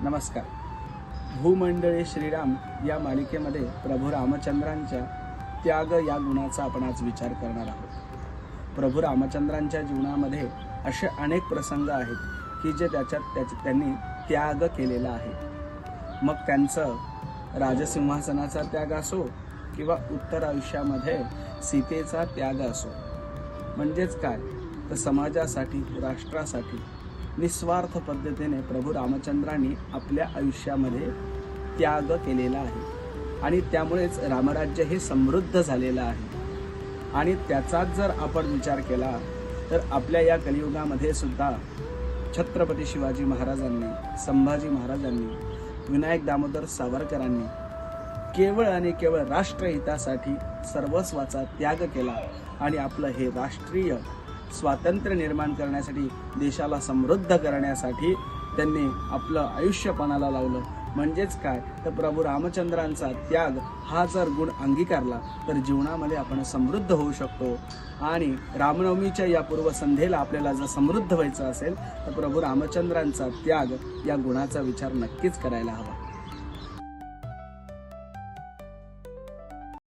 नमस्कार. भूमंडळी श्रीराम या मालिकेमध्ये प्रभू रामचंद्रांच्या त्याग या गुणाचा आपण आज विचार करणार आहोत. प्रभू रामचंद्रांच्या जीवनामध्ये असे अनेक प्रसंग आहेत की जे त्यांनी त्याग केलेला आहे. मग त्यांचं राजसिंहासनाचा त्याग असो किंवा उत्तर आयुष्यामध्ये सीतेचा त्याग असो, म्हणजेच काय तर समाजासाठी, राष्ट्रासाठी निस्वार्थ पद्धतीने प्रभू रामचंद्रांनी आपल्या आयुष्यामध्ये त्याग केलेला आहे आणि त्यामुळेच रामराज्य हे समृद्ध झालेलं आहे. आणि त्याचाच जर आपण विचार केला तर आपल्या या कलियुगामध्ये सुद्धा छत्रपती शिवाजी महाराजांनी, संभाजी महाराजांनी, विनायक दामोदर सावरकरांनी केवळ आणि केवळ राष्ट्रहितासाठी सर्वस्वाचा त्याग केला आणि आपलं हे राष्ट्रीय स्वातंत्र्य निर्माण करण्यासाठी, देशाला समृद्ध करण्यासाठी त्यांनी आपलं आयुष्य पणाला लावलं. म्हणजेच काय तर प्रभू रामचंद्रांचा त्याग हा जर गुण अंगीकारला तर जीवनामध्ये आपण समृद्ध होऊ शकतो. आणि रामनवमीच्या या पूर्वसंध्येला आपल्याला जर समृद्ध व्हायचं असेल तर प्रभू रामचंद्रांचा त्याग या गुणाचा विचार नक्कीच करायला हवा.